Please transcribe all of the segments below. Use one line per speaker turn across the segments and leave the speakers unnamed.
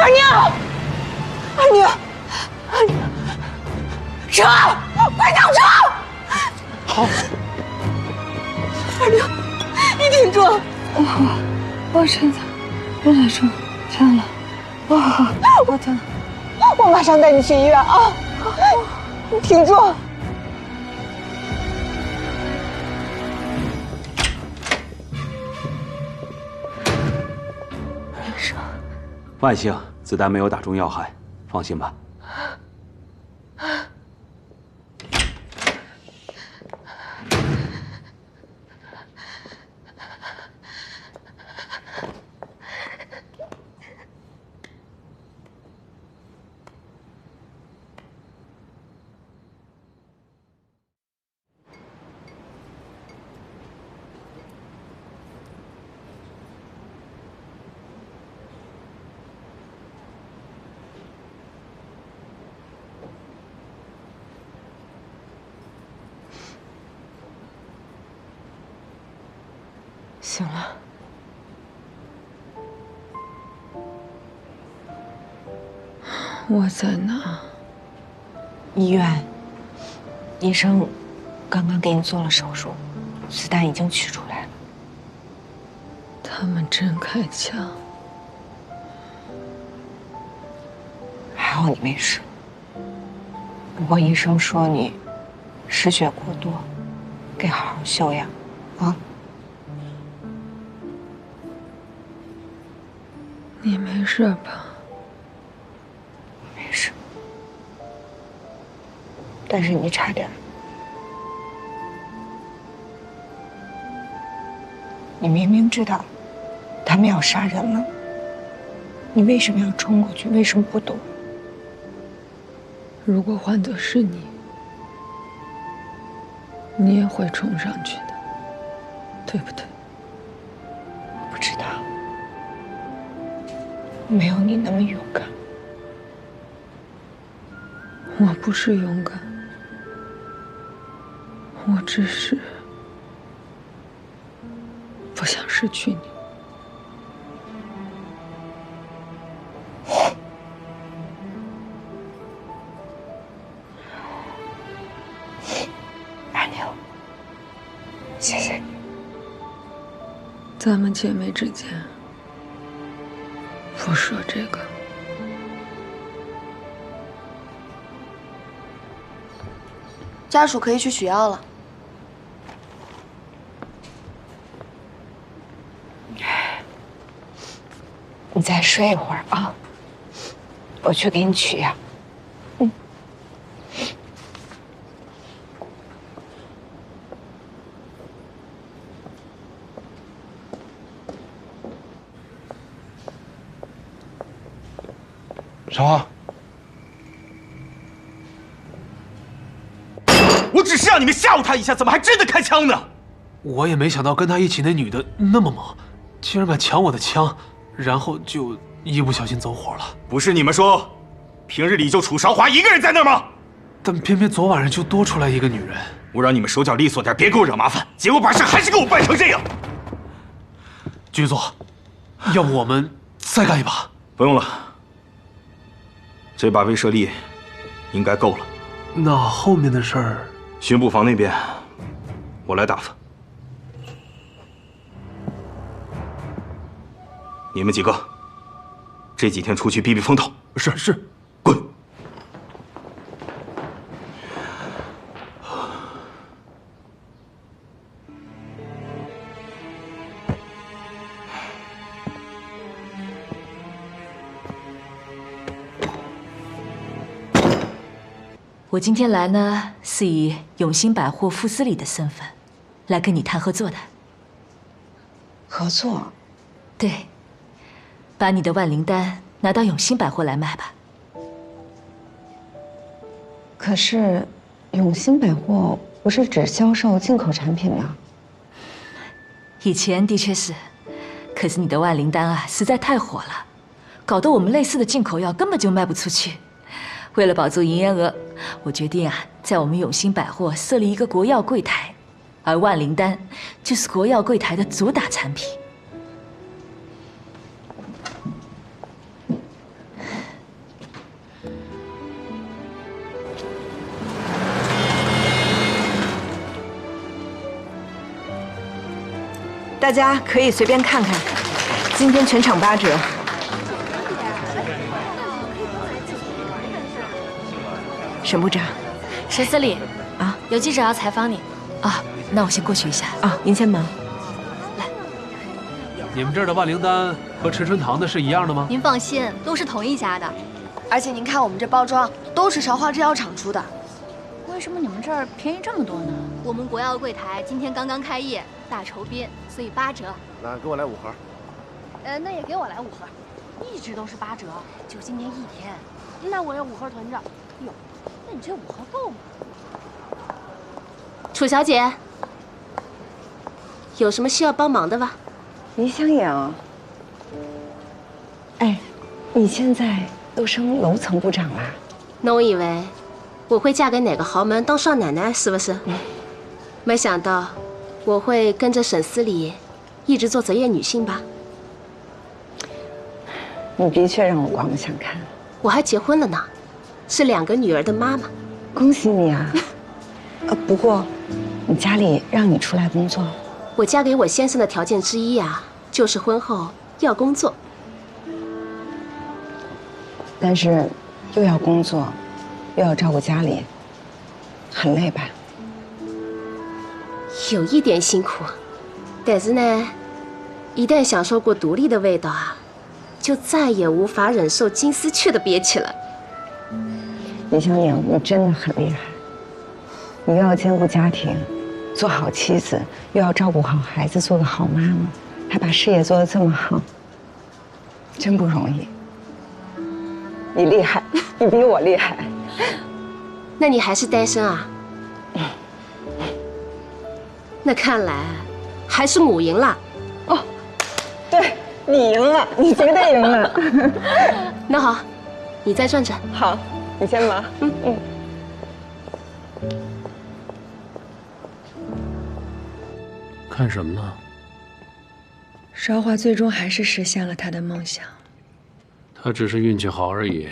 二娘，二娘，二娘，车，快叫车！
好。
二娘，你挺住！
我真的有点重，天了，我疼，
我马上带你去医院啊！你挺住！
医生，
万幸，子弹没有打中要害，放心吧。
醒了。我在哪？
医院，医生刚刚给你做了手术，子弹已经取出来了。
他们真开枪？
还好你没事。不过医生说你失血过多，得好好休养啊。
你没事吧？
没事，但是你差点。你明明知道他们要杀人了，你为什么要冲过去？为什么不躲？
如果换作是你，你也会冲上去的，对不对？
我不知道。没有你那么勇敢。
我不是勇敢，我只是不想失去你。
阿牛，谢谢你。
咱们姐妹之间不说这个。
家属可以去取药了。
你再睡一会儿啊，我去给你取药。
少华，我只是让你们吓唬他一下，怎么还真的开枪呢？
我也没想到跟他一起那女的那么猛，竟然敢抢我的枪，然后就一不小心走火了。
不是你们说，平日里就楚韶华一个人在那儿吗？
但偏偏昨晚上就多出来一个女人。
我让你们手脚利索点，别给我惹麻烦，结果把事还是给我办成这样。
局座，要不我们再干一把？
不用了，这把威慑力应该够了。
那后面的事儿，
巡捕房那边我来打发。你们几个这几天出去避避风头。
是。
滚！
我今天来呢，是以永兴百货副司理的身份，来跟你谈合作的。
合作？
对，把你的万灵丹拿到永兴百货来卖吧。
可是，永兴百货不是只销售进口产品吗？
以前的确是，可是你的万灵丹啊，实在太火了，搞得我们类似的进口药根本就卖不出去。为了保住营业额，我决定啊，在我们永兴百货设立一个国药柜台，而万灵丹就是国药柜台的主打产品。
大家可以随便看看，今天全场8折。沈部长，
沈司礼，
啊，
有记者要采访你。啊，那我先过去一下。
啊，您先忙。
你们这儿的万灵丹和池春堂的是一样的吗？
您放心，都是同一家的。而且您看我们这包装都是韶华制药厂出的。
为什么你们这儿便宜这么多呢？
我们国药柜台今天刚刚开业，大酬宾，所以8折。
那给我来5盒。
那也给我来5盒，一直都是8折，就今天1天。那我有5盒囤着。哟，那你这5盒够吗？
楚小姐，有什么需要帮忙的吧？
李香颖，哎，你现在都升楼层部长啦？
那我以为我会嫁给哪个豪门当少奶奶，是不是？没想到我会跟着沈司礼一直做择业女性吧？
你的确让我刮目相看。
我还结婚了呢，是2个女儿的妈妈。
恭喜你啊！不过，你家里让你出来工作？
我嫁给我先生的条件之一啊，就是婚后要工作。
但是，又要工作，又要照顾家里，很累吧？
有一点辛苦，但是呢，一旦享受过独立的味道啊，就再也无法忍受金丝雀的憋气了。
李香颖，你真的很厉害，你又要兼顾家庭，做好妻子，又要照顾好孩子，做个好妈妈，还把事业做得这么好，真不容易。你厉害，你比我厉害。
那你还是单身啊？那看来还是我赢了。
哦，对，你赢了，你绝对赢了。
那好，你再转转。
好，你先忙。
看什么呢？
韶华最终还是实现了他的梦想。
他只是运气好而已。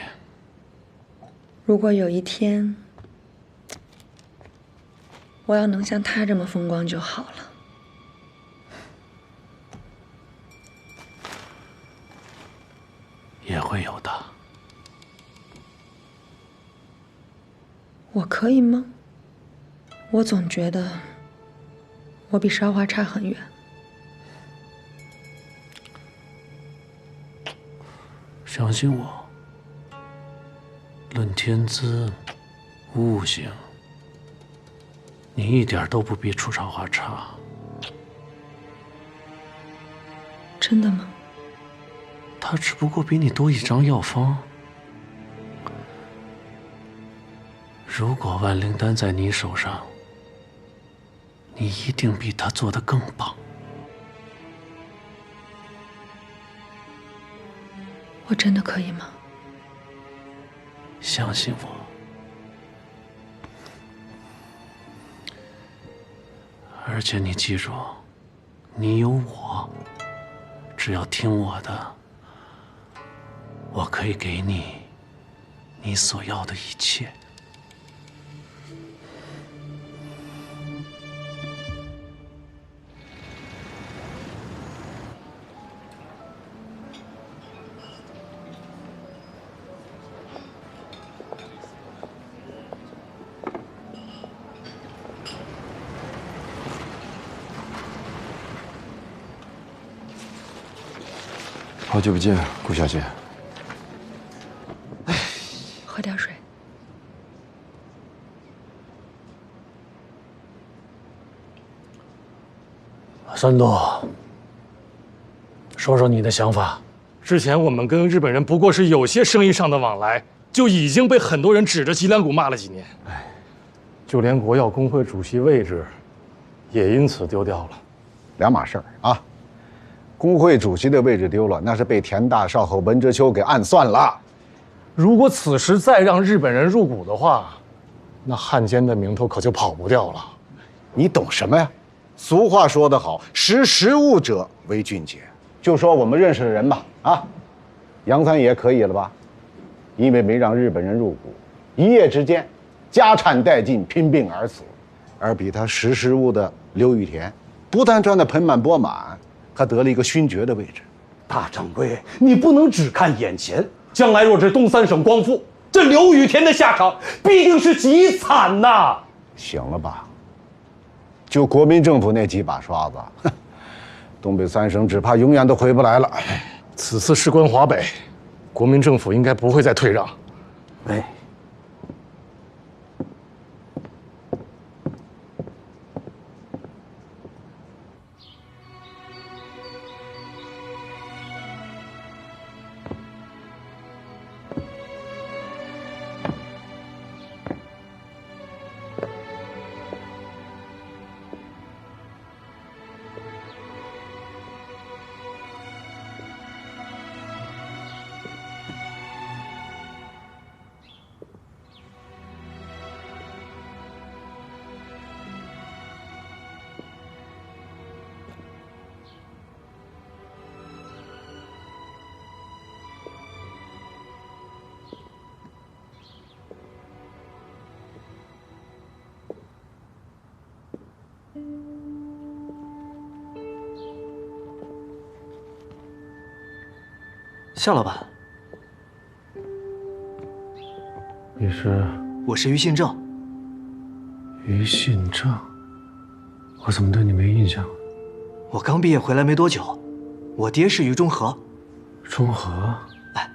如果有一天，我要能像他这么风光就好了。
也会有的。
我可以吗？我总觉得我比韶华差很远。
相信我，论天资、悟性，你一点都不比楚少华差。
真的吗？
他只不过比你多一张药方。如果万灵丹在你手上，你一定比他做得更棒。
我真的可以吗？
相信我。而且你记住，你有我，只要听我的，我可以给你你所要的一切。
好久不见，顾小姐。
喝点水。
山东，说说你的想法。
之前我们跟日本人不过是有些生意上的往来，就已经被很多人指着脊梁骨骂了几年。哎，就连国药工会主席位置，也因此丢掉了。
两码事儿啊！工会主席的位置丢了，那是被田大少和文哲秋给暗算了。
如果此时再让日本人入股的话，那汉奸的名头可就跑不掉了。
你懂什么呀？俗话说得好，识时务者为俊杰。就说我们认识的人吧，啊，杨三爷可以了吧？因为没让日本人入股，一夜之间家产殆尽，拼病而死。而比他识时务的刘玉田，不但赚得盆满钵满，还得了一个勋爵的位置。
大掌柜，你不能只看眼前，将来若这东三省光复，这刘雨田的下场必定是极惨呐！
行了吧？就国民政府那几把刷子，哼，东北三省只怕永远都回不来了。
此次事关华北，国民政府应该不会再退让。
哎。
夏老板，
你是？
我是于信正。
于信正，我怎么对你没印象？
我刚毕业回来没多久，我爹是于中和。
中和？
哎，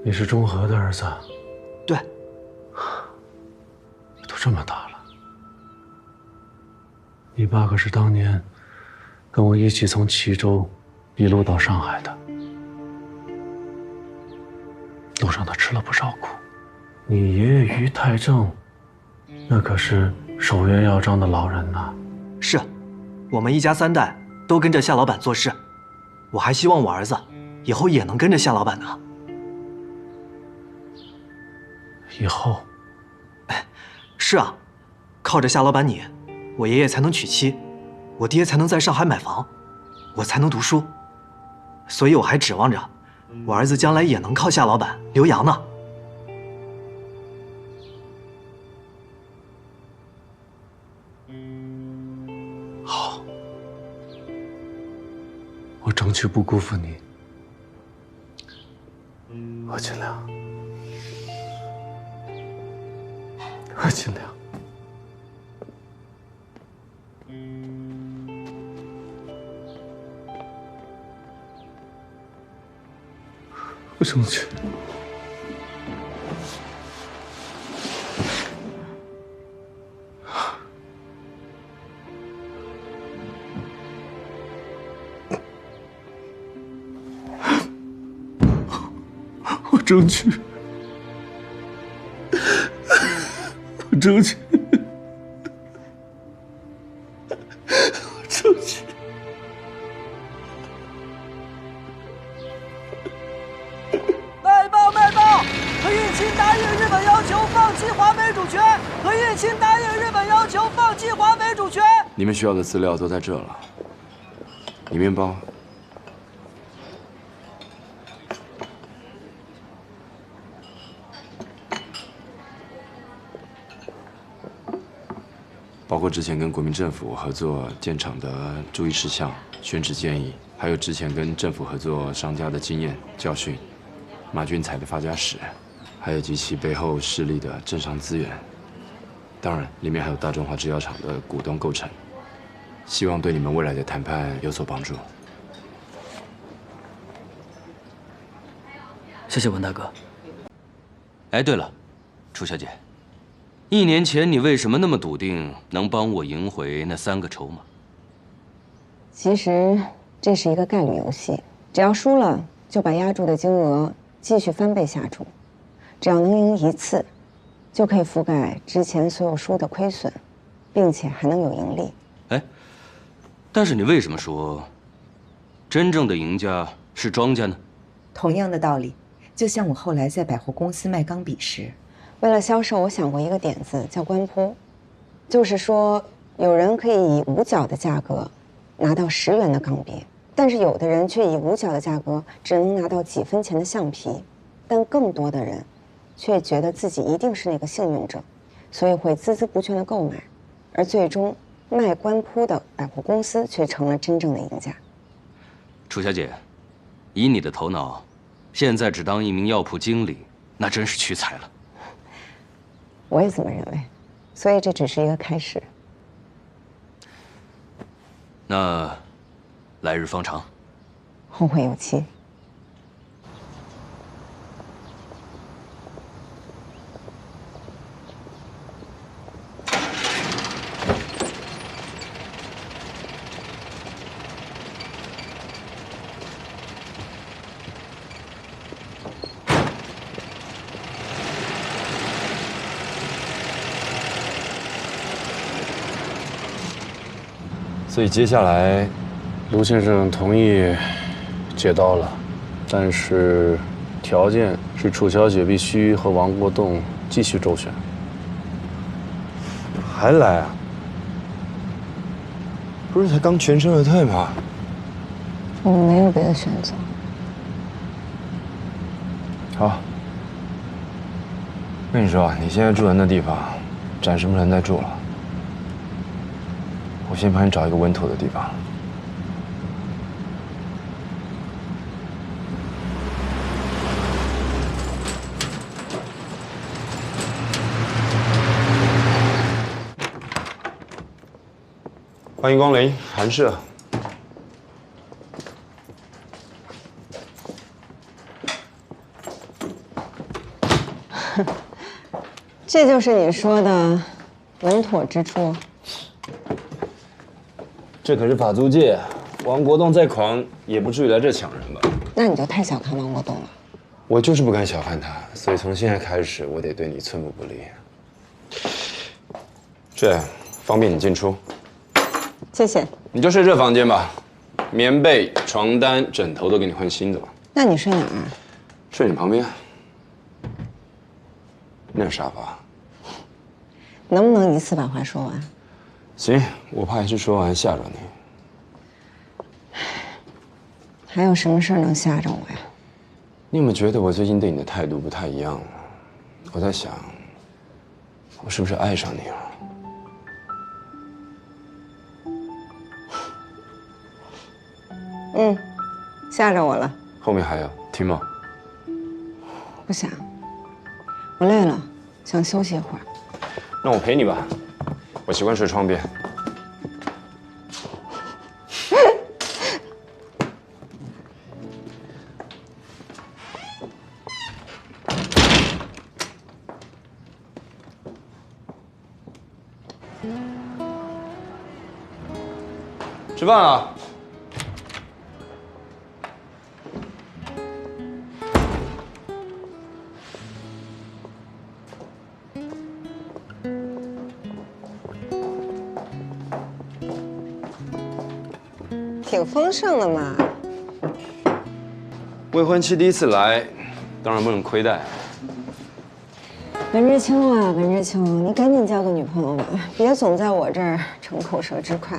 你是中和的儿子？
对。
都这么大了，你爸可是当年跟我一起从齐州一路到上海的，路上他吃了不少苦。你爷爷于太正，那可是守约要章的老人呐。
是，我们一家3代都跟着夏老板做事，我还希望我儿子以后也能跟着夏老板呢。
以后？
是啊，靠着夏老板你，我爷爷才能娶妻，我爹才能在上海买房，我才能读书。所以我还指望着我儿子将来也能靠夏老板留洋呢。
好，我争取不辜负你，我尽量，我尽量。我争取。我争取。我争取。我争取。
卖报！何应钦答应日本要求放弃华北主权。何应钦答应日本要求放弃华北主权。
你们需要的资料都在这了。你面包。包括之前跟国民政府合作建厂的注意事项、选址建议，还有之前跟政府合作商家的经验教训，马俊才的发家史，还有及其背后势力的政商资源。当然，里面还有大中华制药厂的股东构成，希望对你们未来的谈判有所帮助。
谢谢文大哥。
哎，对了，楚小姐。1年前你为什么那么笃定能帮我赢回那3个筹码？
其实这是一个概率游戏，只要输了就把压注的金额继续翻倍下注，只要能赢1次，就可以覆盖之前所有输的亏损，并且还能有盈利。
哎，但是你为什么说真正的赢家是庄家呢？
同样的道理，就像我后来在百货公司卖钢笔时。
为了销售，我想过一个点子，叫官铺，就是说有人可以以5角的价格拿到10元的钢笔，但是有的人却以5角的价格只能拿到几分钱的橡皮，但更多的人却觉得自己一定是那个幸运者，所以会孜孜不倦地购买，而最终卖官铺的百货公司却成了真正的赢家。
楚小姐，以你的头脑，现在只当一名药铺经理，那真是屈才了。
我也这么认为，所以这只是一个开始。
那来日方长，
后会有期。
所以接下来，
卢先生同意解刀了，但是条件是楚小姐必须和王国栋继续周旋。
还来啊？不是才刚全身而退吗？
我们没有别的选择。
好，跟你说，你现在住的那地方，暂时不能再住了。我先帮你找一个稳妥的地方。欢迎光临韩舍。
这就是你说的稳妥之处。
这可是法租界，王国栋再狂也不至于来这抢人吧？
那你就太小看王国栋了。
我就是不敢小看他，所以从现在开始，我得对你寸步不离。这方便你进出。
谢谢。
你就睡这房间吧，棉被、床单、枕头都给你换新的了。
那你睡哪儿啊？
睡你旁边。那沙发。
能不能一次把话说完？
行，我怕一次说完吓着你。
还有什么事儿能吓着我呀？
你有没有觉得我最近对你的态度不太一样了？我在想，我是不是爱上你了？
嗯，吓着我了。
后面还有，听吗？
不想，我累了，想休息一会儿。
那我陪你吧，我习惯睡窗边。吃饭了。
挺丰盛的嘛。
未婚妻第一次来，当然不能亏待。
文之秋啊，文之秋，你赶紧交个女朋友吧，别总在我这儿逞口舌之快。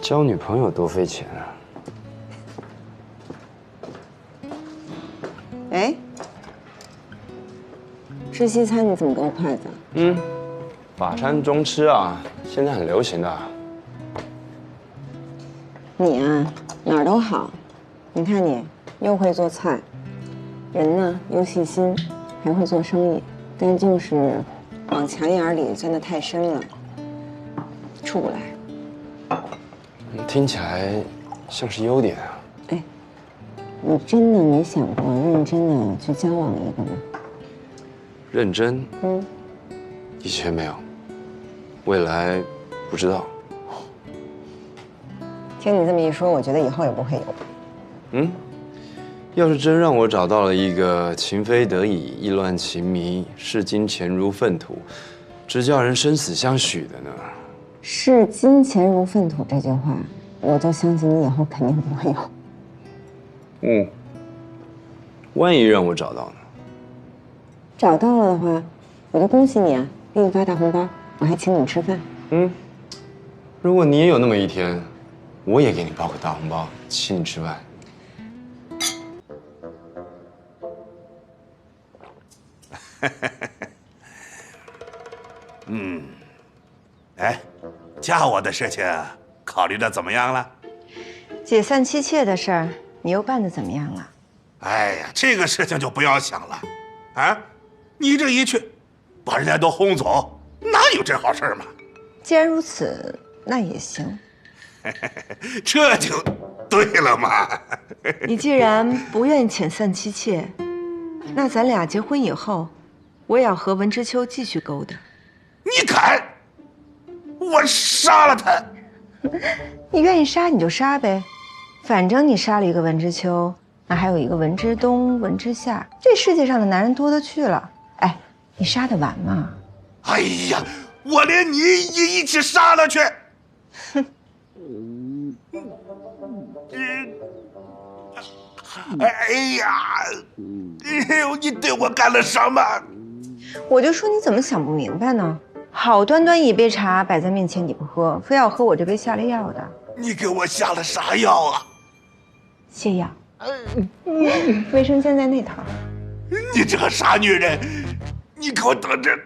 交女朋友多费钱啊！
哎，吃西餐你怎么给我筷子？
法餐中吃啊，现在很流行的。
你啊，哪儿都好。你看你又会做菜，人呢又细心，还会做生意，但就是往墙眼里钻得太深了，出不来。
听起来像是优点啊。
哎，你真的没想过认真的去交往一个吗？
认真？以前没有，未来不知道。
听你这么一说，我觉得以后也不会有。
要是真让我找到了一个情非得已、意乱情迷、视金钱如粪土，只叫人生死相许的呢？
视金钱如粪土这句话，我就相信你以后肯定不会有。
万一让我找到呢？
找到了的话，我就恭喜你啊，给你发大红包，我还请你吃饭。
如果你也有那么一天，我也给你包个大红包，请你吃饭。
哎，嫁我的事情考虑的怎么样了？
解散妻妾的事儿，你又办得怎么样了？
哎呀，这个事情就不要想了。啊，你这一去，把人家都轰走，哪有这好事嘛？
既然如此，那也行。
这就对了嘛。
你既然不愿意遣散妻妾，那咱俩结婚以后，我也要和文之秋继续勾搭。
你敢？我杀了他！
你愿意杀你就杀呗，反正你杀了一个文之秋，那还有一个文之东、文之夏，这世界上的男人多得去了。哎，你杀得完吗？
哎呀，我连你也一起杀了去！哼！哎呀，你对我干了什么？
我就说你怎么想不明白呢？好端端一杯茶摆在面前你不喝，非要喝我这杯下了药的。
你给我下了啥药啊？
泻药。卫生间在那头。
你这个傻女人，你给我等着！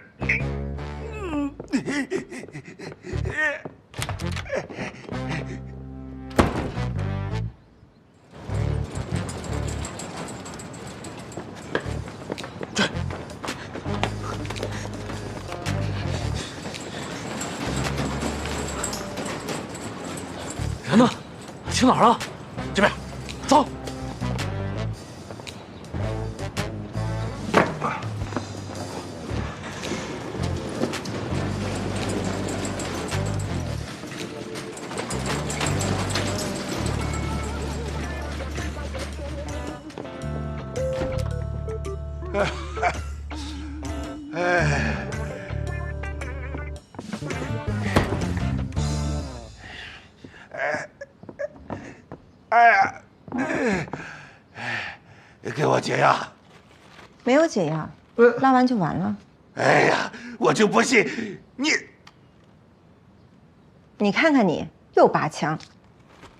人呢？去哪儿了？这边，走。给我解药。
没有解药，拉完就完了。
哎呀，我就不信你！
你看看你，又拔枪，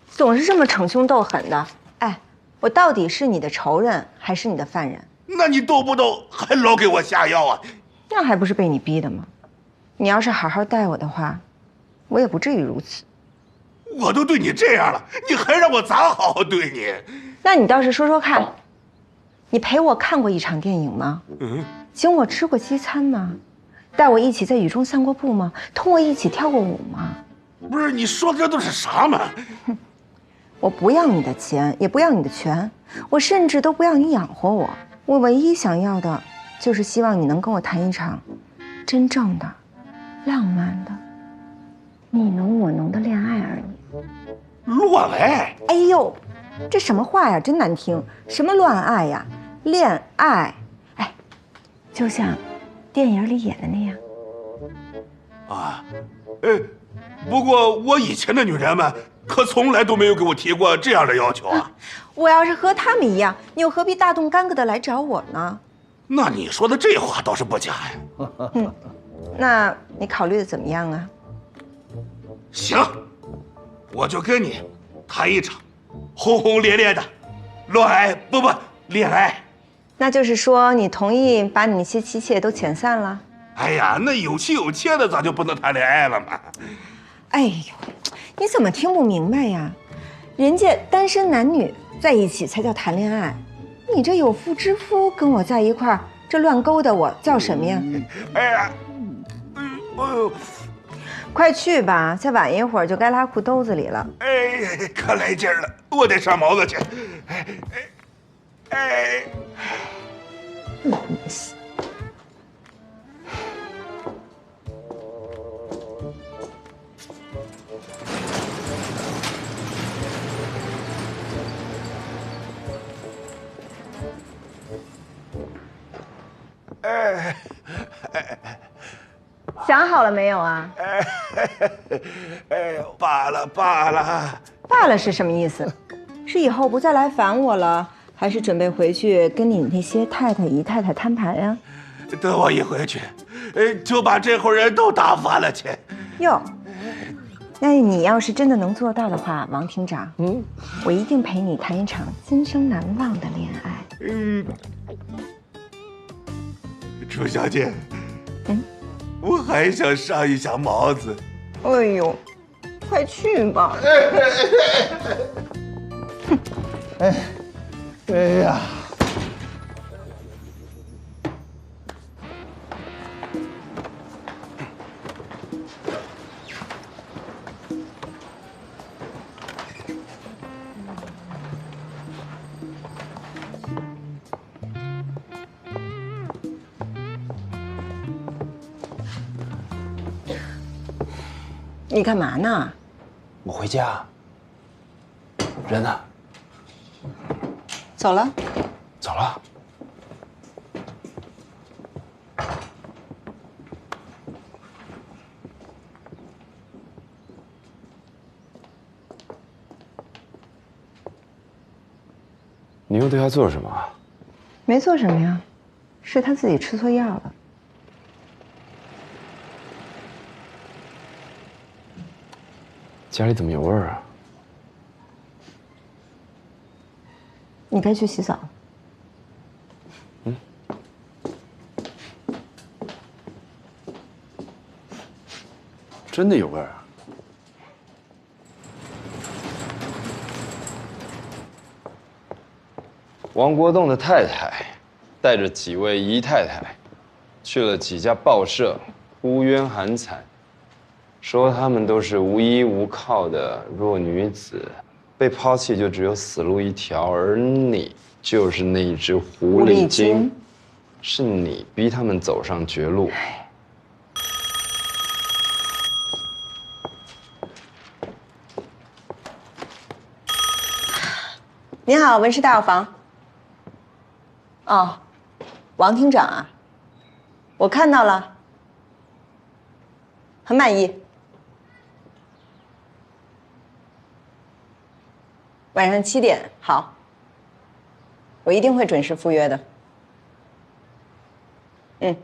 总是这么逞凶斗狠的。哎，我到底是你的仇人还是你的犯人？
那你动不动还老给我下药啊？
那还不是被你逼的吗？你要是好好待我的话，我也不至于如此。
我都对你这样了，你还让我咋好好对你？
那你倒是说说看，你陪我看过一场电影吗？请我吃过西餐吗？带我一起在雨中散过步吗？同我一起跳过舞吗？
不是，你说的这都是啥嘛？
我不要你的钱，也不要你的权，我甚至都不要你养活我。我唯一想要的，就是希望你能跟我谈一场真正的、浪漫的、你侬我侬的恋爱而已。
乱爱？
哎呦，这什么话呀，真难听！什么乱爱呀？恋爱，哎，就像电影里演的那样。
啊，不过我以前的女人们可从来都没有给我提过这样的要求啊。
我要是和他们一样，你又何必大动干戈的来找我呢？
那你说的这话倒是不假呀。
那你考虑的怎么样啊？
行，我就跟你谈一场轰轰烈烈的乱爱，不，恋爱。
那就是说，你同意把你那些妻妾都遣散了？
哎呀，那有妻有妾的咋就不能谈恋爱了嘛？
哎呦，你怎么听不明白呀？人家单身男女在一起才叫谈恋爱，你这有妇之夫跟我在一块儿，这乱勾搭我叫什么呀？
哎呀，哎呦！
快去吧，再晚一会儿就该拉裤兜子里了。
哎，可来劲儿了，我得上毛子去。
想好了没有啊？
罢了。
罢了是什么意思？是以后不再来烦我了，还是准备回去跟你那些太太姨太太摊牌呀？
等我一回去，就把这伙人都打发了去。
哟，那你要是真的能做到的话，王厅长，我一定陪你谈一场今生难忘的恋爱。
楚小姐，我还想上一下毛子，
哎呦，快去吧！
哎呀！
你干嘛呢？
我回家。人呢？
走了。
走了。你又对他做什么？
没做什么呀，是他自己吃错药了。
家里怎么有味儿啊？
你该去洗澡。
真的有味儿啊！王国栋的太太带着几位姨太太去了几家报社，呼冤喊惨，说他们都是无依无靠的弱女子，被抛弃就只有死路一条，而你就是那一只狐狸精，是你逼他们走上绝路。
您好，文氏大药房。哦，王厅长啊，我看到了，很满意。晚上7点，好，我一定会准时赴约的。嗯。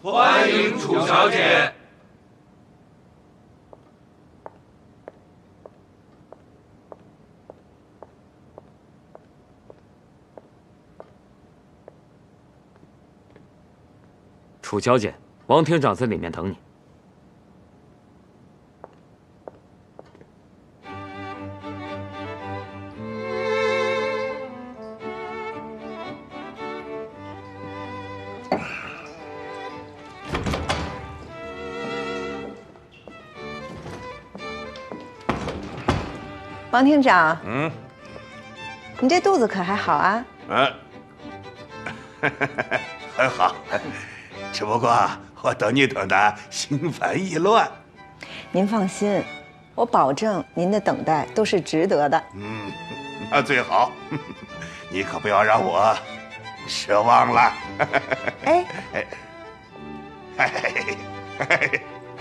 欢迎楚小姐。
楚小姐，王厅长在里面等你。
王厅长，
嗯，
你这肚子可还好啊？
很好，只不过我等你等得心烦意乱。
您放心，我保证您的等待都是值得的。
嗯，那最好，你可不要让我失望了。
哎，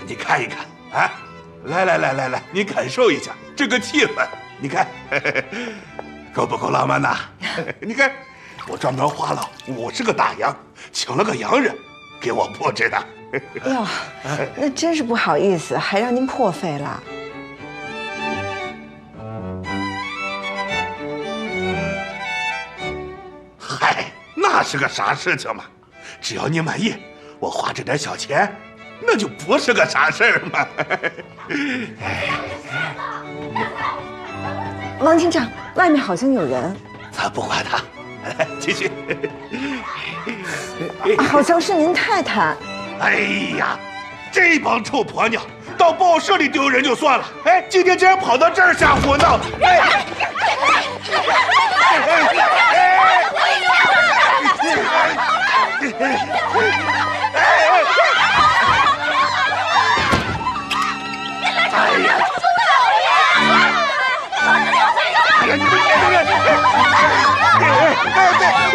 你看一看啊！来，你感受一下这个气氛，你看够不够浪漫呐？你看，我专门花了50个大洋，请了个洋人给我布置的。
哎呦，那真是不好意思，还让您破费了。
嗨，那是个啥事情嘛？只要你满意，我花这点小钱，那就不是个啥事儿嘛。
王厅长，外面好像有人。
咱不管他，继续。
好像是您太太。
哎呀，这帮臭婆娘，到报社里丢人就算了，哎，今天竟然跑到这儿瞎胡闹！哎！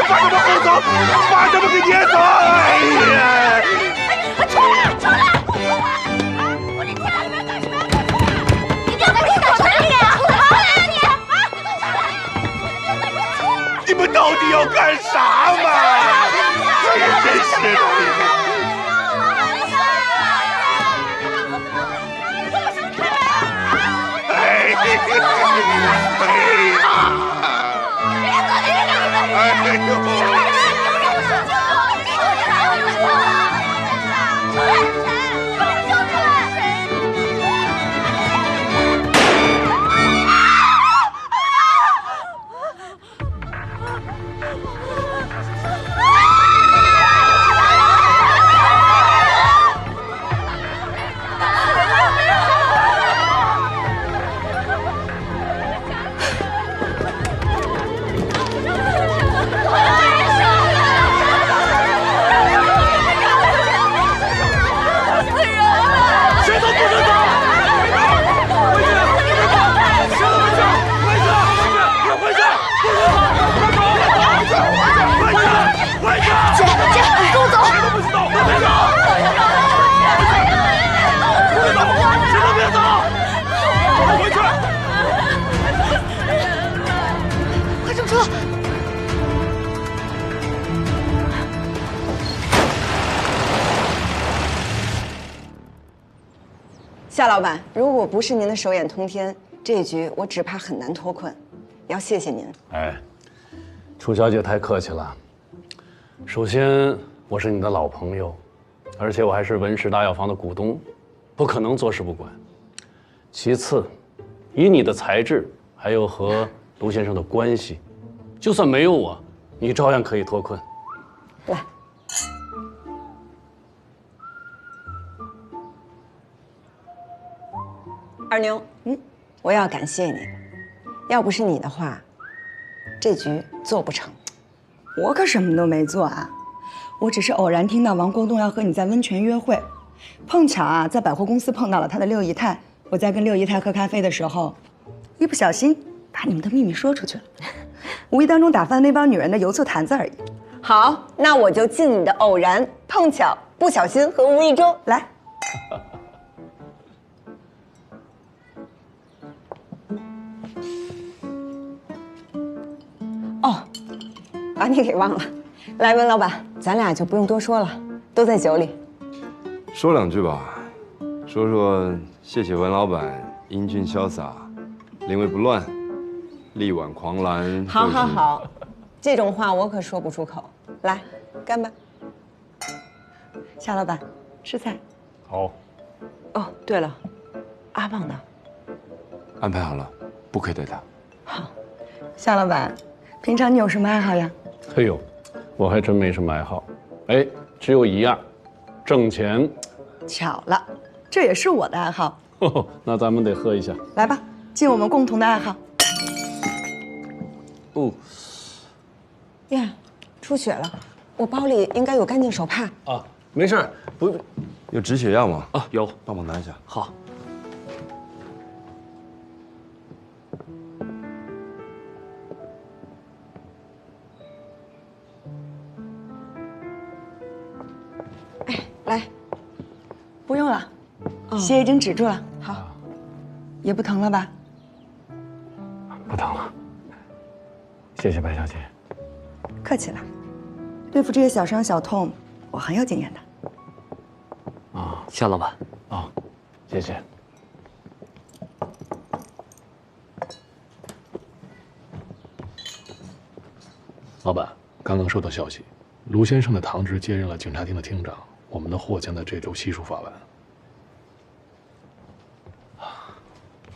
把他们轰走，把他们给撵走！
夏老板，如果不是您的手眼通天，这一局我只怕很难脱困，要谢谢您。
哎，楚小姐太客气了。首先，我是你的老朋友，而且我还是文氏大药房的股东，不可能坐视不管。其次，以你的才智，还有和卢先生的关系，就算没有我，你照样可以脱困。
来，二妞，我要感谢你，要不是你的话，这局做不成。
我可什么都没做啊，我只是偶然听到王国栋要和你在温泉约会，碰巧啊在百货公司碰到了他的六姨太。我在跟六姨太喝咖啡的时候，一不小心把你们的秘密说出去了，无意当中打翻那帮女人的油醋坛子而已。
好，那我就敬你的偶然、碰巧、不小心和无意中。
来，
哦，把你给忘了。来，文老板，咱俩就不用多说了，都在酒里。
说两句吧，说谢谢文老板英俊潇洒，临危不乱，力挽狂澜。
好，好，好，这种话我可说不出口。来，干吧。
夏老板，吃菜。
好。
哦，对了，阿旺呢？
安排好了，不亏待他。
好。
夏老板，平常你有什么爱好呀？
哎呦，我还真没什么爱好，哎，只有一样，挣钱。
巧了，这也是我的爱好。
那咱们得喝一下。
来吧，敬我们共同的爱好。
哦，
呀，出血了，我包里应该有干净手帕
啊。没事，不，
有止血药吗？
啊，有，
帮忙拿一下。
好。
哎，来。
不用了，血已经止住了。
好，
也不疼了吧？
不疼了，谢谢白小姐。
客气了，对付这些小伤小痛，我很有经验的。
啊，
夏老板。
啊，谢谢。
老板，刚刚收到消息，卢先生的堂侄接任了警察厅的厅长。我们的货将在这周悉数发完。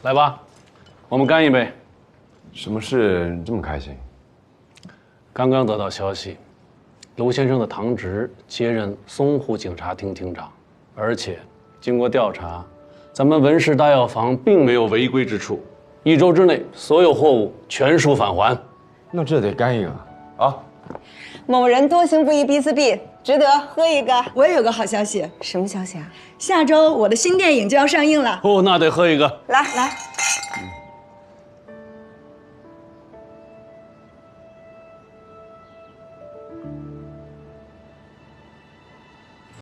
来吧，我们干一杯。
什么事这么开心？
刚刚得到消息，卢先生的堂侄接任淞沪警察厅厅长，而且经过调查，咱们文氏大药房并没有违规之处，1周之内所有货物全数返还。
那这得干一个啊！
某人多行不义必自毙，值得喝一个。
我也有个好消息。
什么消息啊？
下周我的新电影就要上映了。
哦，那得喝一个。
来。